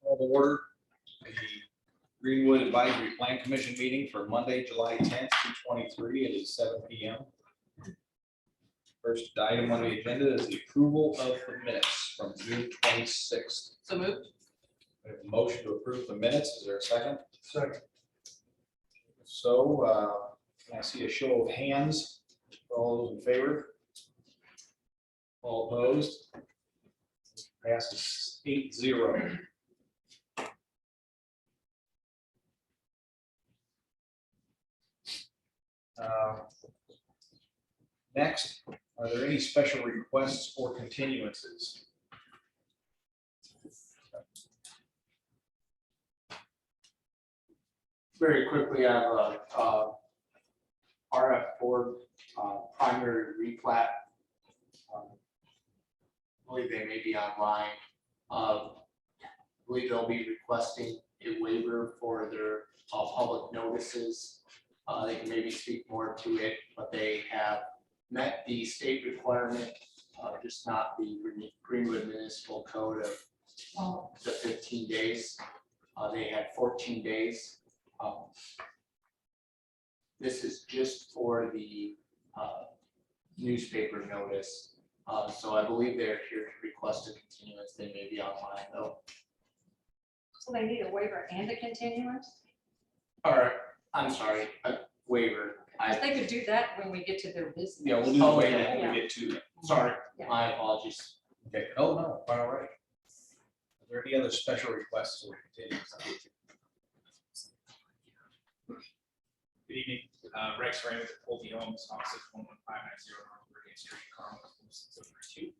Call to order the Greenwood Advisory Plan Commission meeting for Monday, July 10th, 2023. It is 7 p.m. First item on the agenda is the approval of the minutes from June 26th. So moved. We have a motion to approve the minutes. Is there a second? Second. So can I see a show of hands? All those in favor? All opposed? Passes 8-0. Next, are there any special requests or continuances? Very quickly, I have a RF4 primary replat. I believe they may be online. I believe they'll be requesting a waiver for their public notices. They can maybe speak more to it, but they have met the state requirement, just not the Greenwood Municipal Code of the 15 days. They had 14 days. This is just for the newspaper notice. So I believe they're here to request a continuance. They may be online though. So they need a waiver and a continuance? Or, I'm sorry, a waiver. They could do that when we get to their business. Yeah, we'll do the Oh, waiver yeah. when we get to it. Sorry, Yeah. my apologies. Okay. Oh, no, all right. Are there any other special requests or continuances? Good evening, Rex Raymond with Pulte Homes, office 11590 North Virginia Street, Carmel, 632.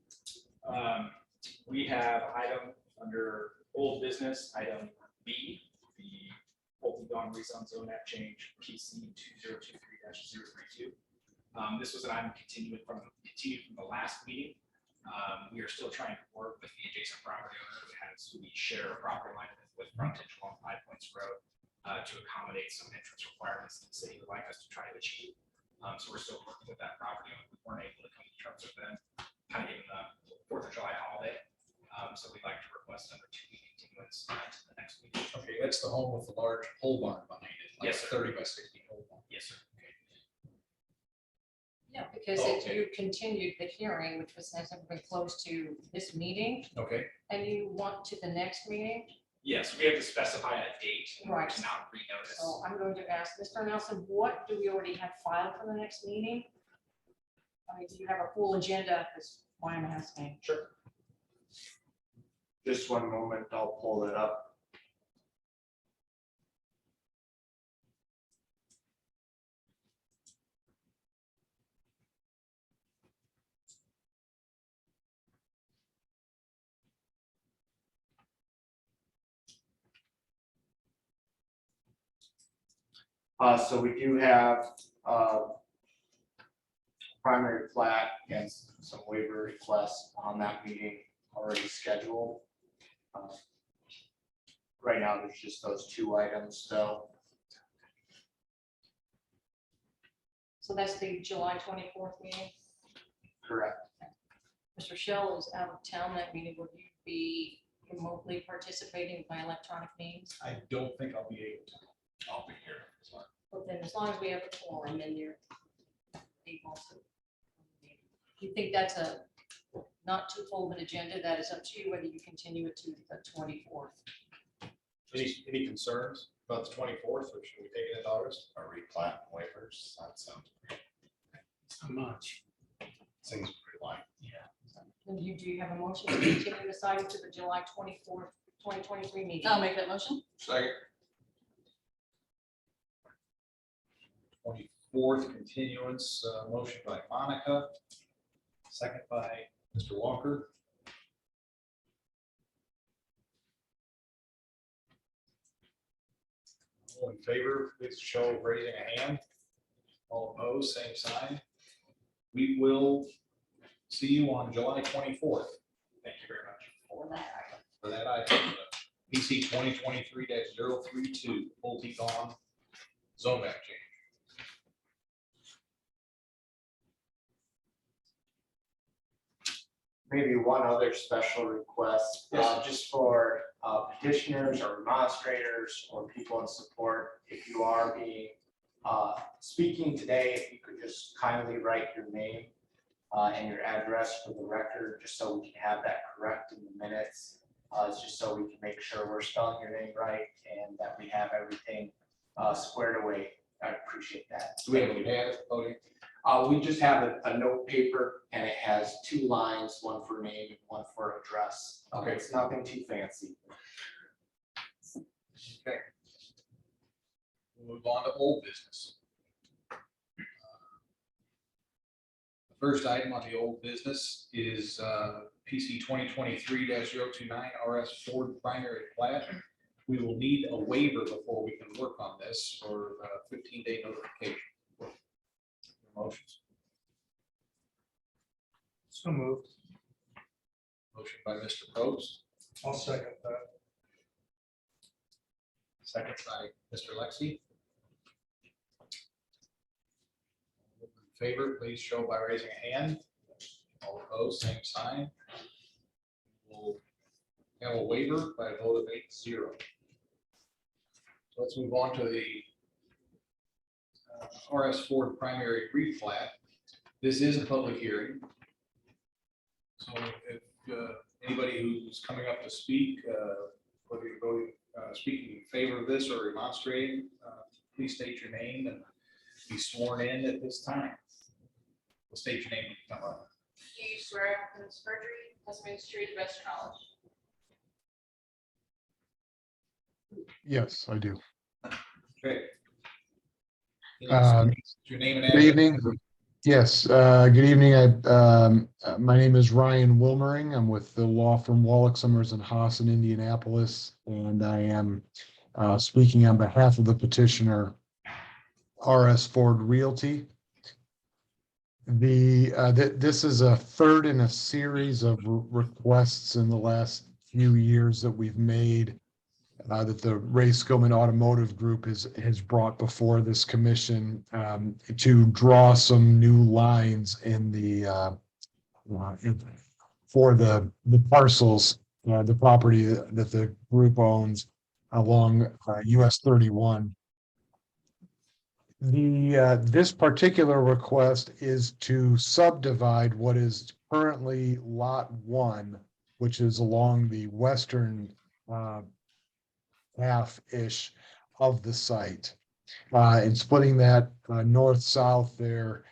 We have item under old business, item B, the Pulte Dawn rezone zone map change PC 2023-032. This was an item continued from the last meeting. We are still trying to work with the adjacent property owner who we share a property line with frontage along 5 Points Road. To accommodate some entrance requirements that the city would like us to try to achieve. So we're still working with that property owner. We weren't able to come to terms with them, kind of given the 4th of July holiday. So we'd like to request another 2-week continuance to the next meeting. Okay, that's the home with the large pole barn behind it. Like Yes, sir. 30 by 60 pole barn. Yes, sir. Yeah, because you continued the hearing, which hasn't been closed to this meeting, Okay, and you want to the next meeting. Yes, we have to specify a date and Right. to not renotice. So I'm going to ask Mr. Nelson, what do we already have filed for the next meeting? I mean, do you have a full agenda? That's why I'm asking. Sure. Just one moment, I'll pull it up. So we do have primary plat and some waiver requests on that meeting already scheduled. Right now, there's just those 2 items, so So that's the July 24th meeting. correct. Mr. Shell is out of town that meeting. Would you be remotely participating by electronic means? I don't think I'll be able to. I'll be here. Sorry. But then as long as we have a quorum, then you're able to. If you think that's a not too full of an agenda, that is up to you whether you continue it to the 24th. Any concerns about the 24th, or should we take it in August? Or replat waivers, that sounds great. So much. Seems pretty light. And do you have a motion to continue this item to the July 24th, 2023 meeting? I'll make that motion. Second. 24th continuance, motion by Monica, second by Mr. Walker. All in favor, please show of raising a hand. All opposed, same sign. We will see you on July 24th. Thank you very much. For that item. For that item, PC 2023-032, Pulte Dawn zone map change. maybe one other special request, Yes. just for petitioners or demonstrators or people in support. If you are being, speaking today, if you could just kindly write your name and your address for the record, just so we can have that correct in the minutes. It's just so we can make sure we're spelling your name right and that we have everything squared away. I appreciate that. Do we have a pad at the podium? We just have a note paper and it has 2 lines, one for name and one for address. Okay. It's nothing too fancy. Okay. We'll move on to old business. The first item on the old business is PC 2023-029 RS Ford primary plat. We will need a waiver before we can work on this for 15-day notification. Motions. So moved. Motion by Mr. Probst, I'll second that. second by Mr. Lexi. All in favor, please show by raising a hand. All opposed, same sign. We'll have a waiver by a vote of 8-0. So let's move on to the RS Ford primary replat. This is a public hearing. So if anybody who's coming up to speak, whether you're voting, speaking in favor of this or remonstrating, please state your name and be sworn in at this time. We'll state your name when you come up. Do you swear after this perjury, testimony is true to the best of your knowledge? Yes, I do. Okay. Um, Your name and Good address. evening. Yes, good evening. My name is Ryan Wilmering. I'm with the law firm Wallach Summers and Haas in Indianapolis, and I am speaking on behalf of the petitioner RS Ford Realty. This is a third in a series of requests in the last few years that we've made that the Ray Skillman Automotive Group has brought before this commission to draw some new lines in the for the parcels, the property that the group owns along US 31. This particular request is to subdivide what is currently Lot 1, which is along the western half-ish of the site, and splitting that north-south there,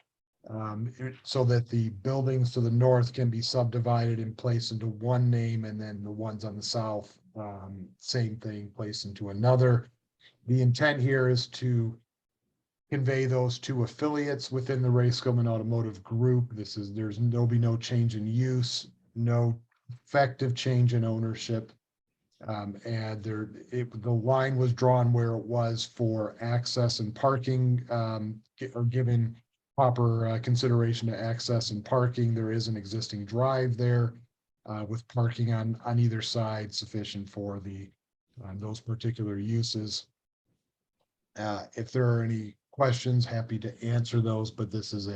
so that the buildings to the north can be subdivided and placed into one name, and then the ones on the south, same thing, placed into another. The intent here is to convey those to affiliates within the Ray Skillman Automotive Group. There'll be no change in use, no effective change in ownership. And the line was drawn where it was for access and parking, or given proper consideration to access and parking. There is an existing drive there with parking on either side sufficient for those particular uses. If there are any questions, happy to answer those, but this is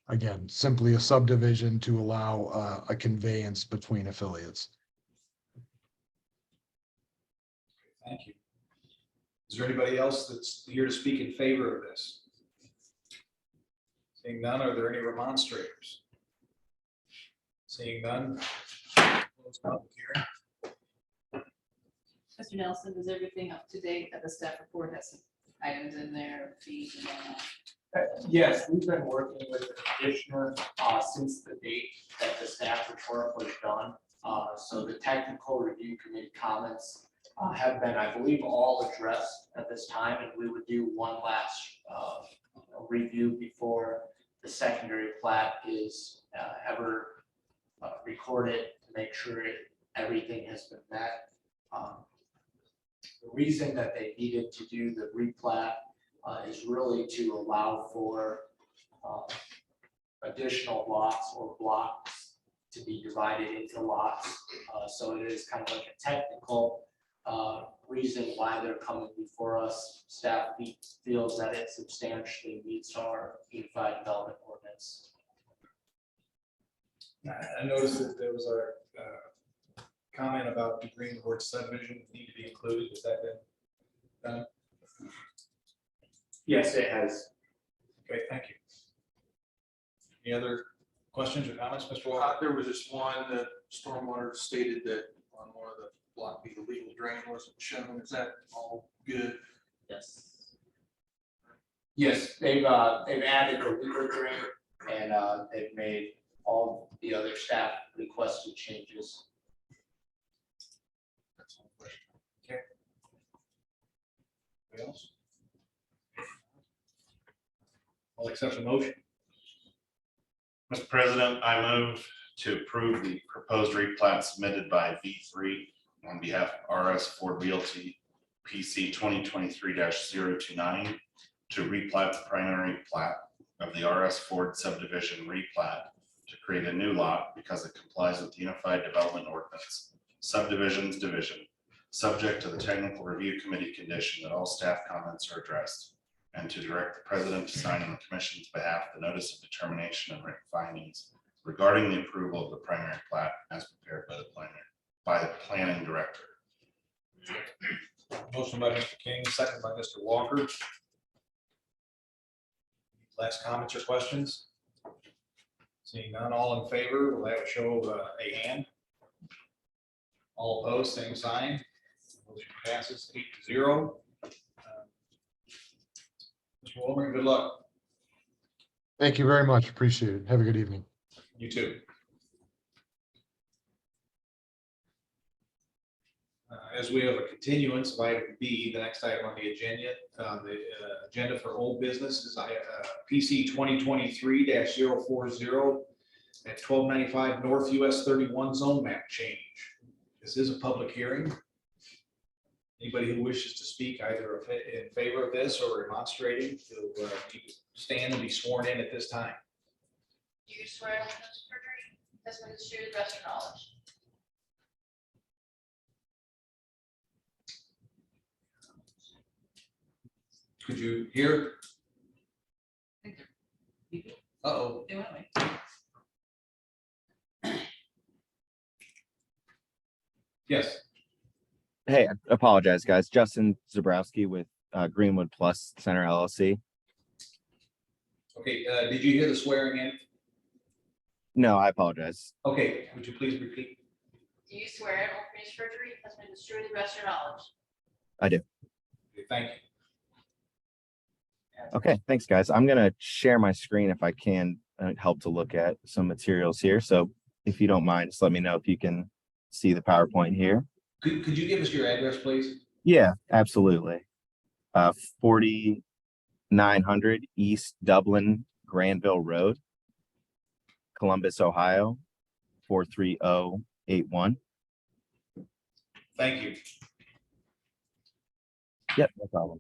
again, simply a subdivision to allow a conveyance between affiliates. Thank you. Is there anybody else that's here to speak in favor of this? Seeing none, are there any remonstrators? Seeing none. Close public hearing. Mr. Nelson, is everything up to date that the staff report has some items in there, fees and all that? Yes, we've been working with the petitioner since the date that the staff report was done. So the technical review committee comments have been, I believe, all addressed at this time, and we would do one last review before the secondary plat is ever recorded to make sure everything has been met. The reason that they needed to do the replat is really to allow for additional lots or blocks to be divided into lots. So it is kind of like a technical reason why they're coming before us. Staff feels that it substantially meets our unified development ordinance. I noticed that there was a comment about the Greenwood subdivision need to be included. Has that been done? Yes, it has. Okay, thank you. Any other questions or comments, Mr. Walker? There was just one that stormwater stated that on one of the block B, the legal drain wasn't shown. Is that all good? Yes. Yes, they've added the legal drain and they've made all the other staff requested changes. That's one question. Okay. Anybody else? I'll accept the motion. Mr. President, I move to approve the proposed replat submitted by V3 on behalf of RS Ford Realty PC 2023-029 to replat the primary plat of the RS Ford subdivision replat to create a new lot because it complies with the Unified Development Ordinance subdivisions division, subject to the technical review committee condition that all staff comments are addressed, and to direct the president to sign on the commission's behalf the notice of determination and written findings regarding the approval of the primary plat as prepared by the planning director. Motion by Mr. King, second by Mr. Walker. Last comments or questions? Seeing none, all in favor, we'll have a show of a hand. All opposed, same sign. Motion passes 8-0. Mr. Wolmer, good luck. Thank you very much. Appreciate it. Have a good evening. You too. As we have a continuance of item B, the next item on the agenda for old business is PC 2023-040 at 1295 North US 31 zone map change. This is a public hearing. Anybody who wishes to speak either in favor of this or remonstrating, will stand and be sworn in at this time. Do you swear on this perjury? Testimony is true to the best of your knowledge. Could you hear? Uh-oh. They went away. Yes. Hey, I apologize, guys. Justin Zabrowski with Greenwood Plus Center LLC. Okay, did you hear the swearing in? No, I apologize. Okay, would you please repeat? Do you swear an oath against perjury? Testimony is true to the best of your knowledge. I do. Okay, thank you. Okay, thanks, guys. I'm going to share my screen if I can help to look at some materials here. So if you don't mind, just let me know if you can see the PowerPoint here. Could you give us your address, please? Yeah, absolutely. 4900 East Dublin Granville Road, Columbus, Ohio, 43081. Thank you. Yep, no problem.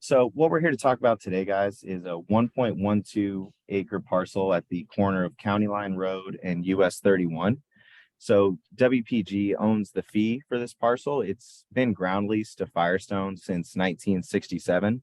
So what we're here to talk about today, guys, is a 1.12 acre parcel at the corner of County Line Road and US 31. So WPG owns the fee for this parcel. It's been ground leased to Firestone since 1967.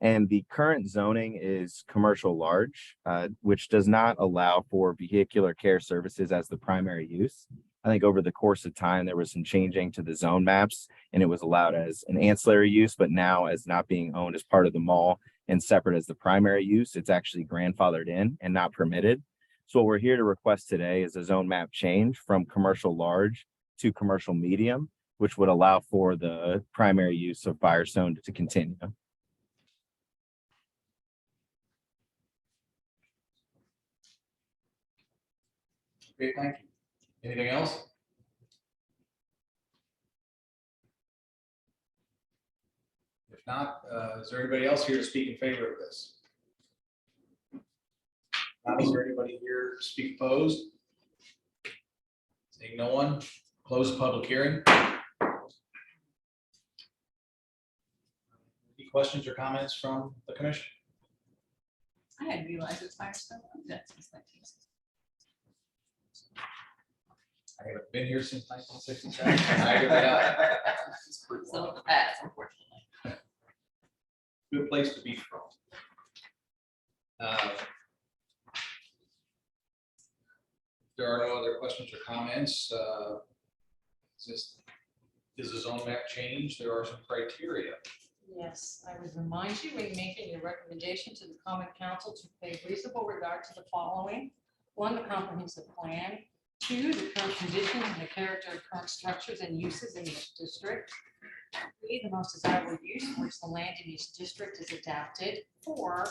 And the current zoning is commercial large, which does not allow for vehicular care services as the primary use. I think over the course of time, there was some changing to the zone maps and it was allowed as an ancillary use, but now as not being owned as part of the mall and separate as the primary use, it's actually grandfathered in and not permitted. So what we're here to request today is a zone map change from commercial large to commercial medium, which would allow for the primary use of Firestone to continue. Okay, thank you. Anything else? If not, is there anybody else here to speak in favor of this? Not, is there anybody here to speak opposed? Seeing no one, close the public hearing. Any questions or comments from the commission? I hadn't realized it's Firestone. That's since 1960. I haven't been here since 1967. I give it up. So that's unfortunately. Good place to be from. If there are no other questions or comments, is the zone map changed? There are some criteria. Yes, I would remind you, when making your recommendation to the common council to pay reasonable regard to the following. One, the comprehensive plan. Two, the current condition and the character of current structures and uses in each district. Three, the most desirable use in which the land in each district is adapted. Four,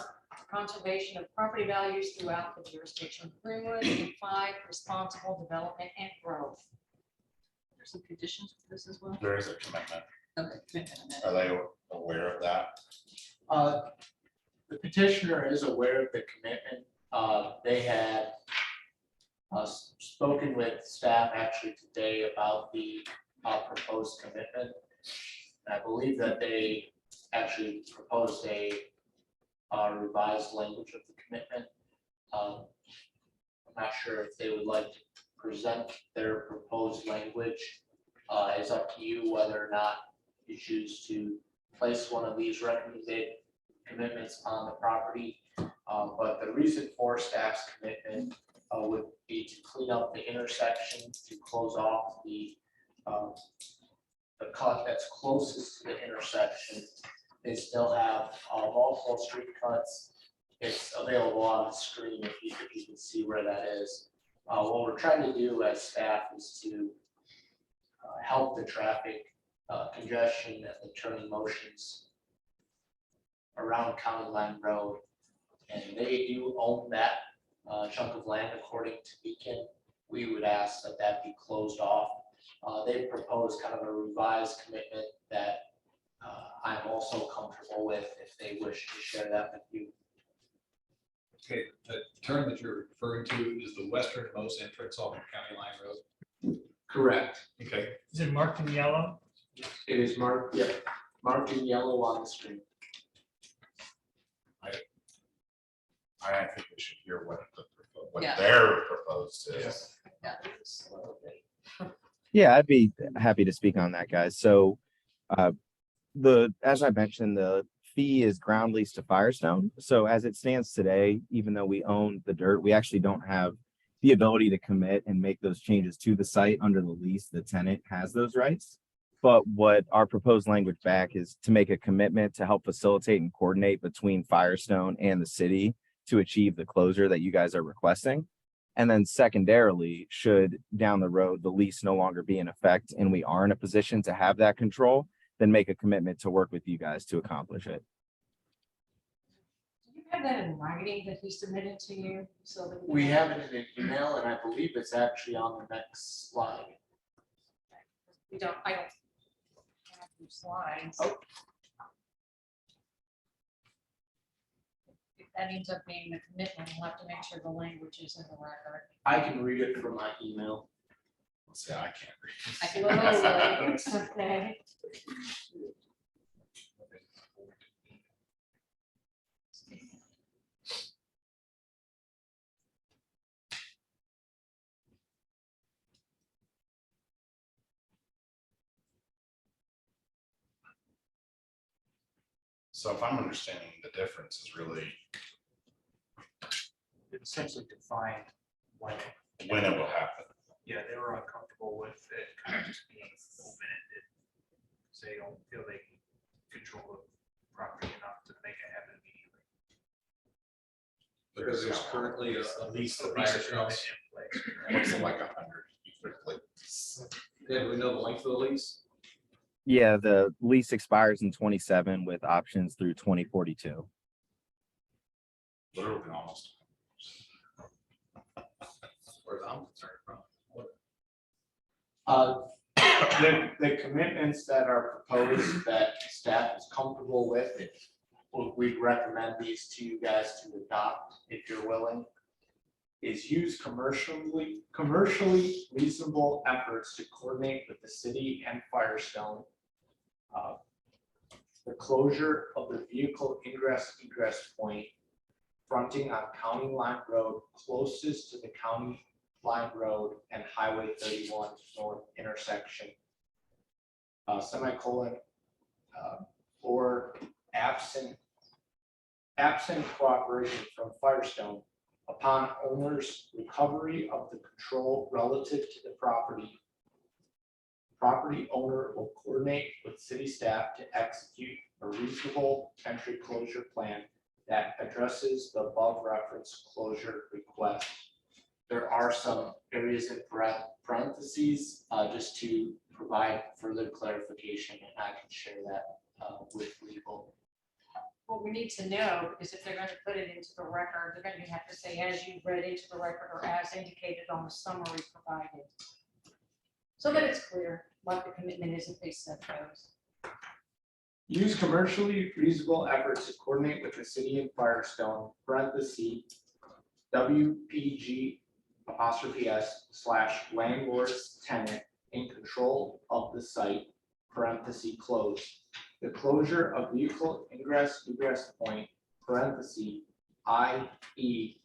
conservation of property values throughout the jurisdiction of Greenwood. And five, responsible development and growth. There's some conditions for this as well. There is a commitment. Okay. commitment on that. Are they aware of that? The petitioner is aware of the commitment. They had spoken with staff actually today about the proposed commitment. I believe that they actually proposed a revised language of the commitment. I'm not sure if they would like to present their proposed language. It's up to you whether or not you choose to place one of these recommended commitments on the property. But the reason for staff's commitment would be to clean up the intersection, to close off the cut that's closest to the intersection. They still have multiple street cuts. It's available on the screen if you can see where that is. What we're trying to do as staff is to help the traffic congestion and the turning motions around County Line Road. And they do own that chunk of land according to Beacon. We would ask that that be closed off. They proposed kind of a revised commitment that I'm also comfortable with if they wish to share that with you. Okay, the term that you're referring to is the westernmost entrance off of County Line Road. Correct. Okay, Is it marked in yellow? It is marked, yeah, marked in yellow on the screen. I think we should hear what Yeah. their proposed is. Yeah, it's a little bit. Yeah, I'd be happy to speak on that, guys. So as I mentioned, the fee is ground lease to Firestone. So as it stands today, even though we own the dirt, we actually don't have the ability to commit and make those changes to the site under the lease. The tenant has those rights. But what our proposed language back is to make a commitment to help facilitate and coordinate between Firestone and the city to achieve the closure that you guys are requesting. And then secondarily, should down the road, the lease no longer be in effect and we are in a position to have that control, then make a commitment to work with you guys to accomplish it. Do you have that in writing that he submitted to you? So that We have it in an email and I believe it's actually on the next slide. I don't have your slides. Oh. If that ends up being the commitment, we'll have to make sure the language is in the record. I can read it from my email. Let's see, I can't read. I can Okay. So if I'm understanding, the difference is really It essentially defined when, when it will happen. yeah, they were uncomfortable with it kind of just being open-ended. So they don't feel they can control the property enough to make it happen immediately. because there's currently a lease The that lease Firestone. agreement in place. What's it like 100? Yeah, do we know the length of the lease? Yeah, the lease expires in 27 with options through 2042. Literally almost. Whereas I'm concerned from. The commitments that are proposed that staff is comfortable with, we recommend these to you guys to adopt if you're willing. Is use commercially reasonable efforts to coordinate with the city and Firestone. The closure of the vehicle ingress egress point fronting on County Line Road closest to the County Line Road and Highway 31 north intersection. Semicolon, or absent cooperation from Firestone, Upon owner's recovery of the control relative to the property, property owner will coordinate with city staff to execute a reasonable entry closure plan that addresses the above referenced closure request. There are some areas in parentheses, just to provide further clarification, and I can share that with legal. What we need to know, because if they're going to put it into the record, they're going to have to say, as you read into the record or as indicated on the summary provided. So that it's clear what the commitment is if they set those. Use commercially reasonable efforts to coordinate with the city of Firestone, parentheses, WPG apostrophe S / landlord's tenant in control of the site, parenthesis close. The closure of vehicle ingress egress point, parenthesis, i.e.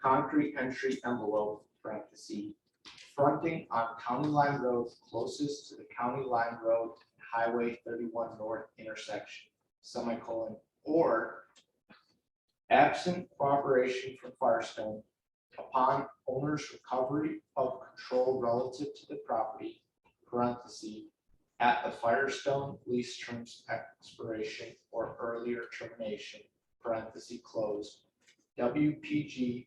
concrete entry envelope, parenthesis, fronting on County Line Road closest to the County Line Road Highway 31 North intersection, semicolon, or absent cooperation from Firestone upon owner's recovery of control relative to the property, parenthesis, at the Firestone lease terms expiration or earlier termination, parenthesis close, WPG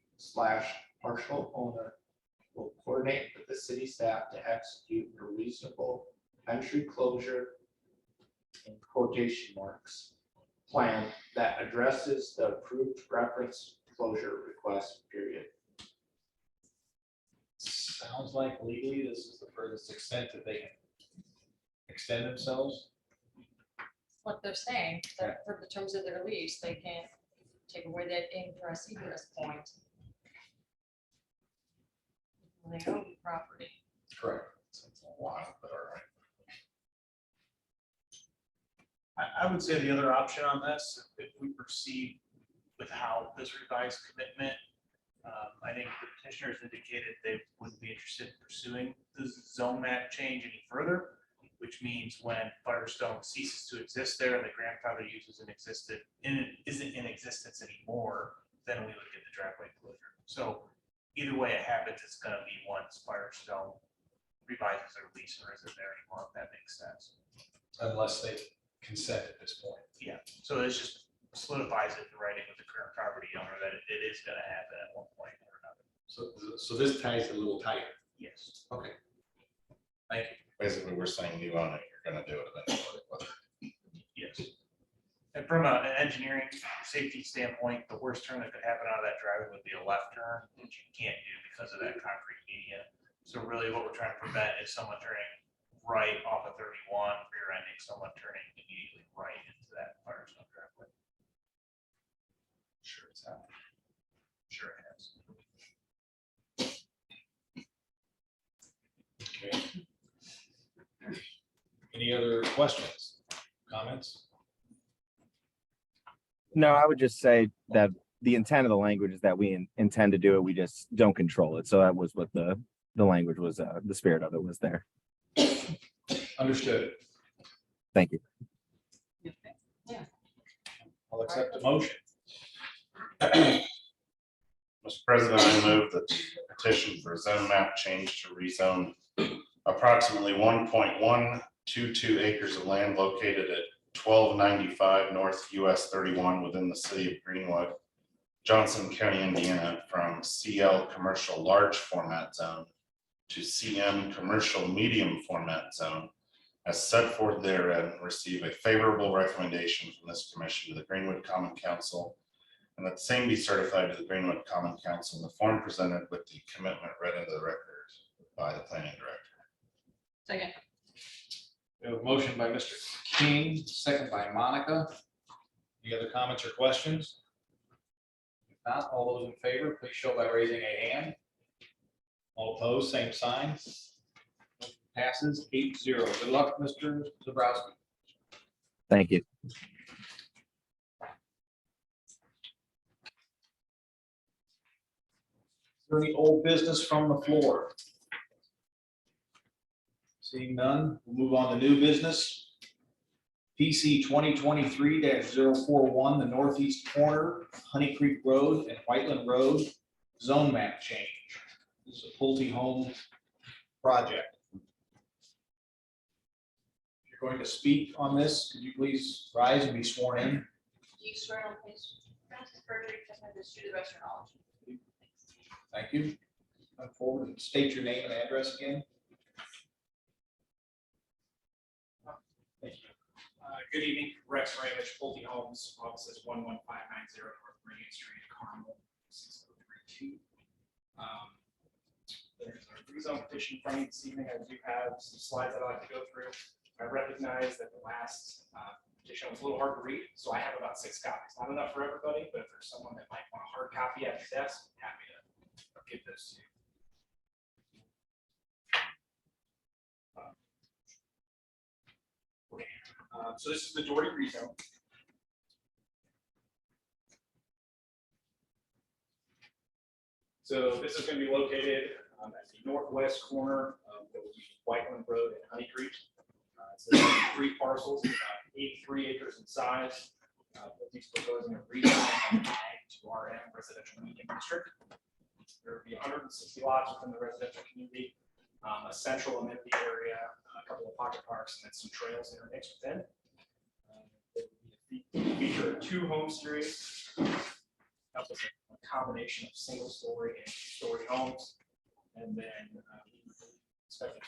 / partial owner will coordinate with the city staff to execute a reasonable entry closure in quotation marks plan that addresses the approved reference closure request period. Sounds like legally this is the furthest extent that they can extend themselves. What they're saying, that for the terms of their lease, they can't take away that ingress egress point. When they own the property. Correct. It's a while, but all right. I would say the other option on this, if we proceed with how this revised commitment, I think the petitioners indicated they wouldn't be interested in pursuing the zone map change any further, which means when Firestone ceases to exist there and the grandfather use isn't in existence anymore, then we would get the driveway closure. So either way it happens, it's going to be once Firestone revises their lease or isn't there anymore, if that makes sense. Unless they consent at this point. Yeah, so it just solidifies it in writing with the current property owner that it is going to happen at one point or another. So this ties it a little tighter. Yes. Okay. Thank you. Basically, we're saying you own it, you're gonna do it eventually. Yes. And from an engineering safety standpoint, the worst turn that could happen out of that driveway would be a left turn, which you can't do because of that concrete median. So really what we're trying to prevent is someone turning right off of 31, rear-ending someone turning immediately right into that Firestone driveway. Sure, it's happening. Sure it has. Okay. Any other questions, comments? No, I would just say that the intent of the language is that we intend to do it. We just don't control it. So that was what the language was, the spirit of it was there. Understood. Thank you. I'll accept the motion. Mr. President, I move that the petition for zone map change to rezone approximately 1.122 acres of land located at 1295 North US 31 within the city of Greenwood, Johnson County, Indiana, from CL Commercial Large Format Zone to CM Commercial Medium Format Zone, as set forth therein, receive a favorable recommendation from this commission to the Greenwood Common Council, and that the same be certified to the Greenwood Common Council in the form presented with the commitment read into the record by the planning director. Second. We have a motion by Mr. King, second by Monica. Any other comments or questions? If not, all those in favor, please show by raising a hand. All opposed, same sign. Passes 8-0. Good luck, Mr. Zabrowski. Thank you. Is there any old business from the floor? Seeing none, we'll move on to new business. PC 2023-041, the northeast corner, Honey Creek Road and Whiteland Road, zone map change. This is a Pulte Home project. If you're going to speak on this, could you please rise and be sworn in? Do you swear on this? Francis perjury, testimony that's true to the best of your knowledge? Thank you. Come forward and state your name and address again. Thank you. Good evening, Rex Ramage, Pulte Homes, offices 11590 North Meridian Street, Carmel, 6032. There's a rezone petition in front of you this evening. I do have some slides I'd like to go through. I recognize that the last petition was a little hard to read, so I have about 6 copies. Not enough for everybody, but if there's someone that might want a hard copy at your desk, happy to give this to you. So this is the Doherty rezone. So this is going to be located at the northwest corner of the Whiteland Road and Honey Creek. It's 3 parcels, about 83 acres in size. He's proposing a rezone to RM residential medium district. There will be 160 lots within the residential community, a central amenity area, a couple of pocket parks, and then some trails intermixed within. It will feature a 2-home series, up with a combination of single-story and 2-story homes, and then expected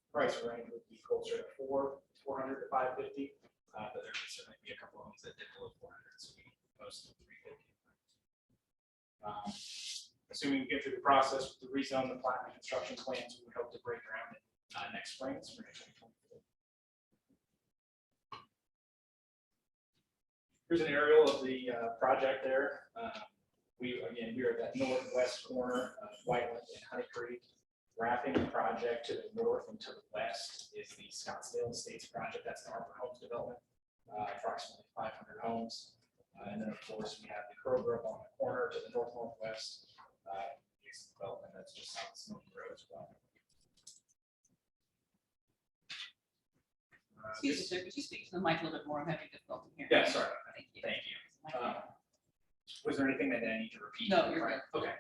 price range would be closer to 400 to 550, but there could certainly be a couple of homes that dip below 400, so we most of 350. Assuming we get through the process with the rezone, the plat and construction plans, we would hope to break ground next spring, spring of 2024. Here's an aerial of the project there. We are at that northwest corner of Whiteland and Honey Creek. Wrapping the project to the north and to the west is the Scottsdale Estates project. That's the Arbor Homes development, approximately 500 homes. And then, of course, we have the Kroger up on the corner to the northwest. Development that's just south of Smoky Road as well. Excuse me, sir, could you speak to the mic a little bit more? I'm having difficulty hearing. Yeah, sorry about that. Thank you. Thank you. Was there anything that I need to repeat? No, you're good. Okay.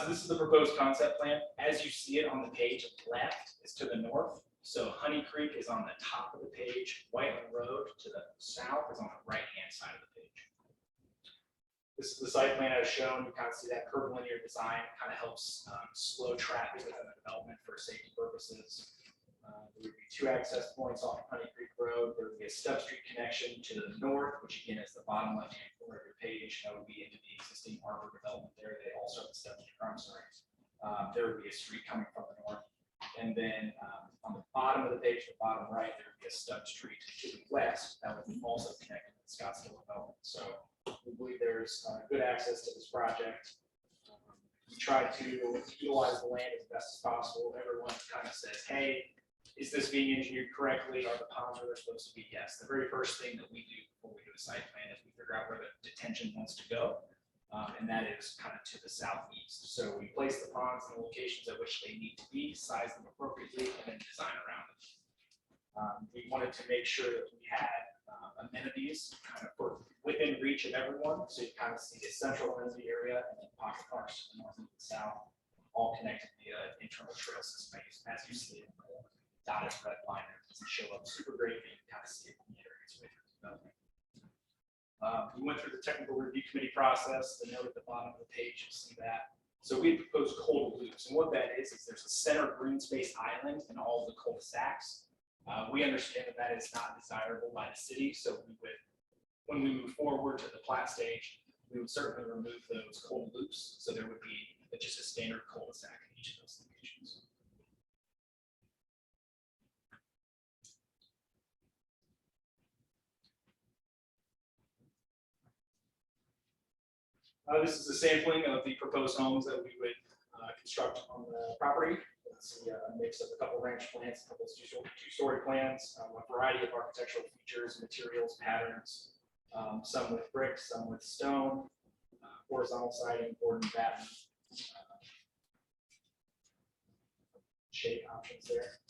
So this is the proposed concept plan. As you see it on the page, left is to the north. So Honey Creek is on the top of the page. Whiteland Road to the south is on the right-hand side of the page. This is the site plan as shown. You kind of see that curvilinear design kind of helps slow traffic within the development for safety purposes. There would be 2 access points off Honey Creek Road. There would be a stub street connection to the north, which again is the bottom left-hand corner of your page. That would be into the existing Arbor development there. They also have the stub street. I'm sorry. There would be a street coming from the north. And then on the bottom of the page, the bottom right, there would be a stub street to the west that would be also connected to the Scottsdale development. So we believe there's good access to this project. We try to utilize the land as best as possible. Everyone kind of says, hey, is this being engineered correctly? Are the ponds where they're supposed to be? Yes. The very first thing that we do before we do a site plan is we figure out where the detention wants to go. And that is kind of to the southeast. So we place the ponds in the locations at which they need to be, size them appropriately, and then design around them. We wanted to make sure that we had amenities kind of within reach of everyone. So you kind of see the central amenity area and then pocket parks to the north and the south, all connected via internal trail system. As you see it, the dotted red line there doesn't show up super great, but you can kind of see it in the areas with development. We went through the technical review committee process. The note at the bottom of the page, you'll see that. So we proposed cold loops, and what that is there's a center green space island in all of the cul-de-sacs. We understand that that is not desirable by the city, so we would, when we move forward to the plat stage, we would certainly remove those cold loops. So there would be just a standard cul-de-sac in each of those locations. This is a sampling of the proposed homes that we would construct on the property. Let's see a mix of a couple ranch plants, a couple two-story plans, a variety of architectural features, materials, patterns, some with brick, some with stone, horizontal siding, board and batten, shape options there.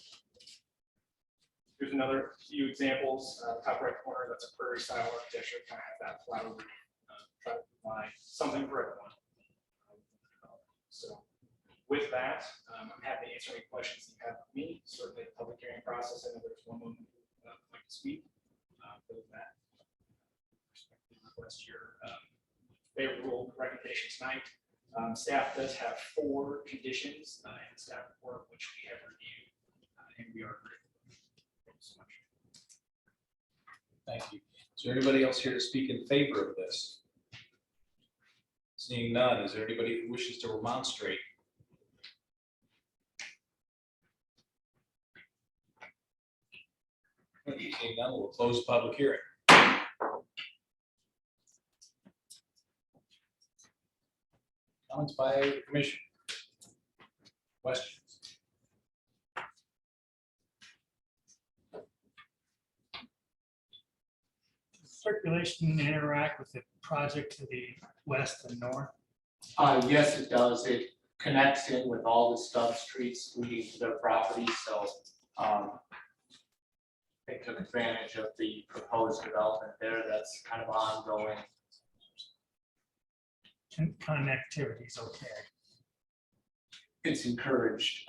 Here's another few examples. Top right corner, that's a prairie style architecture, kind of have that flower roof, try to provide something for everyone. So with that, I'm happy to answer any questions you have of me. Certainly, the public hearing process, I know there's one woman who would like to speak. But with that, request your favorable recommendation tonight. Staff does have 4 conditions in the staff report, which we have reviewed, and we are grateful. Thank you so much. Thank you. Is there anybody else here to speak in favor of this? Seeing none, is there anybody who wishes to remonstrate? Seeing none, we'll close the public hearing. Comments by the commission? Questions? Circulation interact with the project to the west and north? Yes, it does. It connects in with all the stub streets leading to their property, so they took advantage of the proposed development there. That's kind of ongoing. Connectivity is okay. It's encouraged,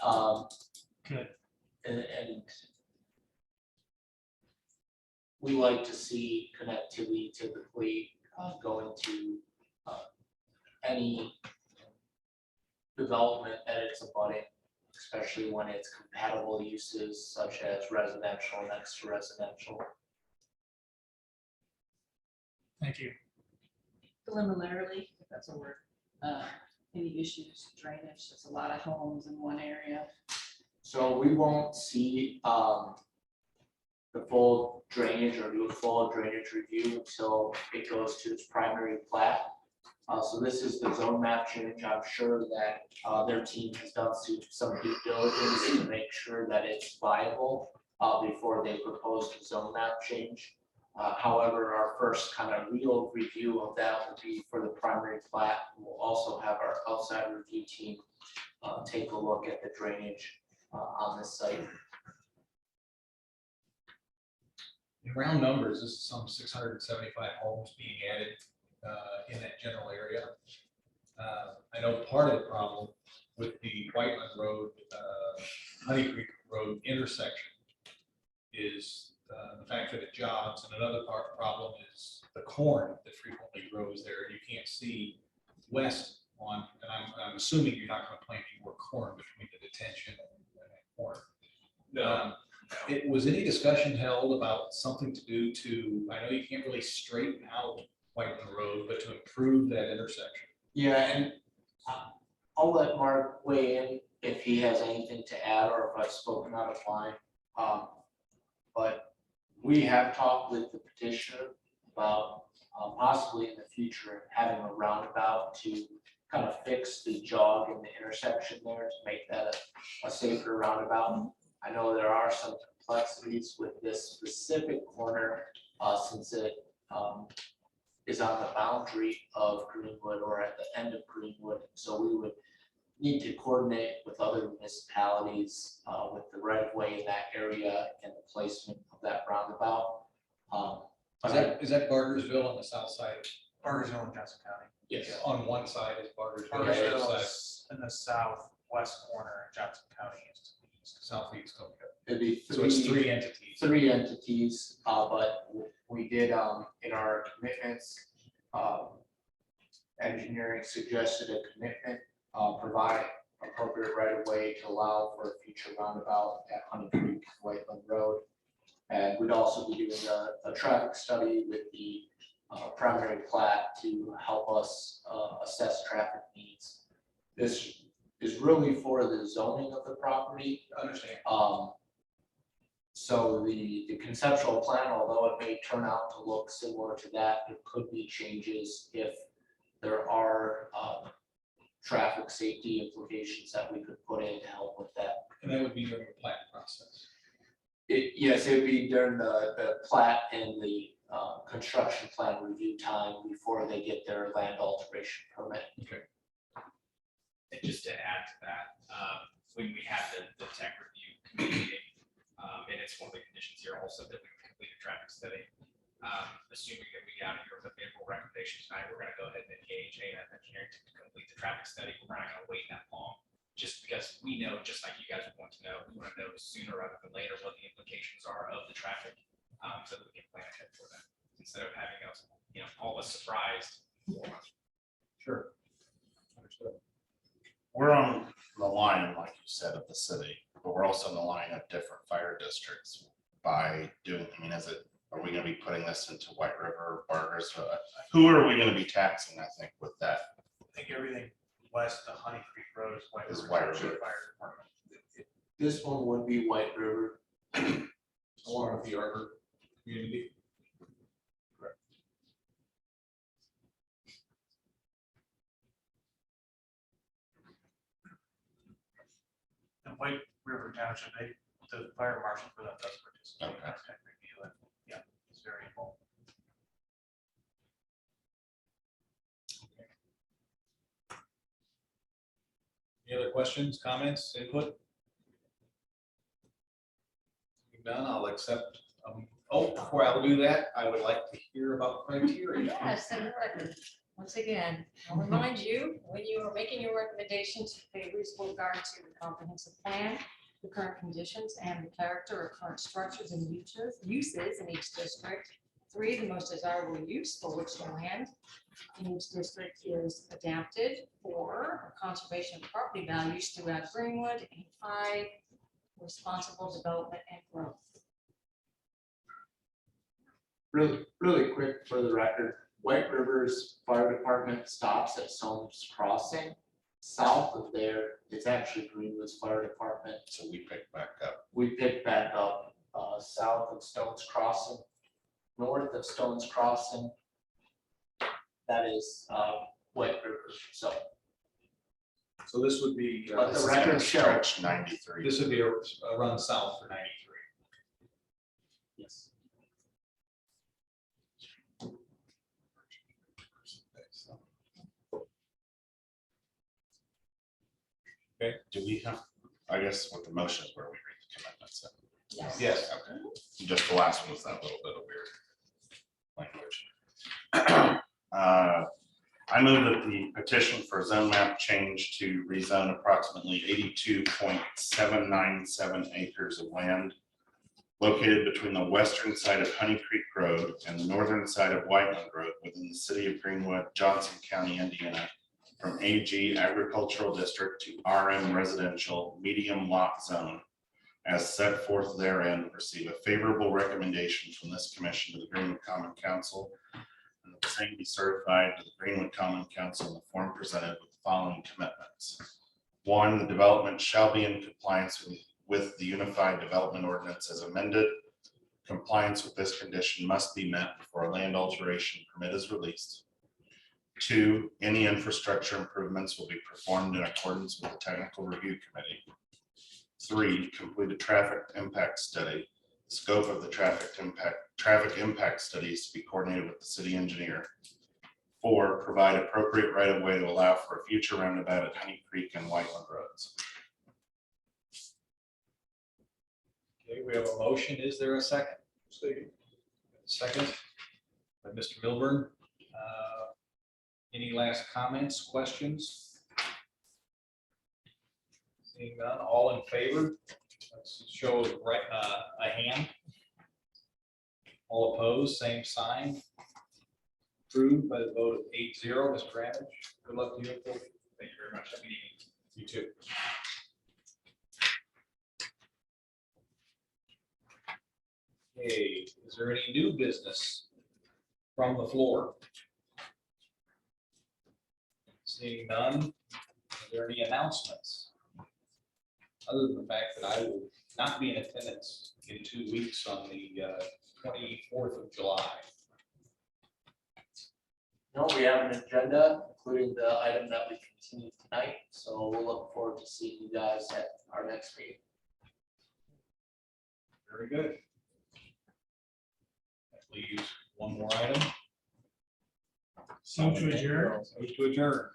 Good. and we like to see connectivity typically going to any development that it's abutting, especially when it's compatible uses such as residential next to residential. Thank you. Preliminarily, if that's a word, any issues, drainage, there's a lot of homes in one area. So we won't see the full drainage or do a full drainage review until it goes to its primary plat. So this is the zone map change. I'm sure that their team has done some due diligence to make sure that it's viable before they propose the zone map change. However, our first kind of real review of that will be for the primary plat. We'll also have our outside review team take a look at the drainage on this site. In round numbers, this is some 675 homes being added in that general area. I know part of the problem with the Whiteland Road, Honey Creek Road intersection is the fact that it jogs, and another problem is the corn that frequently grows there. You can't see west on, and I'm assuming you're not going to plant any more corn between the detention and that corn. Was any discussion held about something to do to, I know you can't really straighten out Whiteland Road, but to improve that intersection? Yeah, and I'll let Mark weigh in if he has anything to add or if I've spoken out of line. But we have talked with the petitioner about possibly in the future having a roundabout to kind of fix the jog in the intersection there to make that a safer roundabout. I know there are some complexities with this specific corner since it is on the boundary of Greenwood or at the end of Greenwood. So we would need to coordinate with other municipalities with the right of way in that area and the placement of that roundabout. Is that Bargersville on the south side? Bargersville in Johnson County. Yes. On one side is Bargersville, on the other Bargersville side, is in the southwest corner, Johnson County is to the east. southeast. Okay. It'd be So it's 3 entities. 3 entities, but we did in our commitments, engineering suggested a commitment, provide appropriate right of way to allow for a future roundabout at Honey Creek, Whiteland Road. And we'd also be doing a traffic study with the primary plat to help us assess traffic needs. This is really for the zoning of the property. Understand. So the conceptual plan, although it may turn out to look similar to that, there could be changes if there are traffic safety implications that we could put in to help with that. And that would be during the plat process. Yes, it would be during the plat and the construction plan review time before they get their land alteration permit. And just to add to that, when we had the tech review committee meeting, in it's one of the conditions here also that we complete a traffic study. Assuming that we get out of here with a favorable recommendation tonight, we're gonna go ahead and engage ANF Engineering to complete the traffic study. We're not gonna wait that long. Just because we know, just like you guys want to know, we want to know sooner rather than later what the implications are of the traffic, so that we can plan ahead for that, instead of having us, all us surprised. Sure. Understood. We're on the line, like you said, of the city, but we're also on the line of different fire districts by doing, are we gonna be putting this into White River, Burgers? Who are we gonna be taxing, I think, with that? I think everything west of Honey Creek Road is White Is River White Township River. Fire Department. This one would be White River. Along with the Arbor community. And White River Township, the fire marshal for that does participate in Okay. that tech review, and yeah, it's very involved. Any other questions, comments, input? If none, I'll accept. Before I will do that, I would like to hear about criteria. Yes, and record. Once again, I'll remind you, when you are making your recommendation to pay reasonable regard to the comprehensive plan, the current conditions and the character of current structures and uses in each district. 3, the most desirable use for which the land in each district is adapted. 4, conservation of property values throughout Greenwood. And 5, responsible development and growth. Really quick for the record, White River's fire department stops at Soames Crossing. South of there, it's actually Greenwood's fire department. So we pick back up. We pick back up south of Stones Crossing, north of Stones Crossing. That is White River, so. So this would be, But This the is gonna record show. stretch 93. this would be a run south for 93. Yes. Okay, do we have, I guess what the motion is where we read the commitments. Yes. Yes. Okay, just the last one was that little bit of weird language. I move that the petition for zone map change to rezone approximately 82.797 acres of land located between the western side of Honey Creek Road and the northern side of Whiteland Road within the city of Greenwood, Johnson County, Indiana, from AG Agricultural District to RM Residential Medium Lot Zone as set forth therein, receive a favorable recommendation from this commission to the Greenwood Common Council, and the same be certified to the Greenwood Common Council in the form presented with the following commitments. 1, the development shall be in compliance with the Unified Development Ordinance as amended. Compliance with this condition must be met before a land alteration permit is released. 2, any infrastructure improvements will be performed in accordance with the Technical Review Committee. 3, complete a traffic impact study. The scope of the traffic impact studies to be coordinated with the city engineer. 4, provide appropriate right of way to allow for a future roundabout at Honey Creek and Whiteland Roads. Okay, we have a motion. Is there a second? Second by Mr. Milburn. Any last comments, questions? Seeing none, all in favor? Let's show a hand. All opposed, same sign. Approved by the vote of 8-0. Mr. Ravage, good luck to you. Thank you very much. Have a good evening. You too. Okay, is there any new business from the floor? Seeing none, are there any announcements? Other than the fact that I will not be in attendance in 2 weeks on the 24th of July. No, we have an agenda, including the item that we continue tonight, so we'll look forward to seeing you guys at our next meeting. Very good. That leaves one more item. Move to adjourn. Move to adjourn.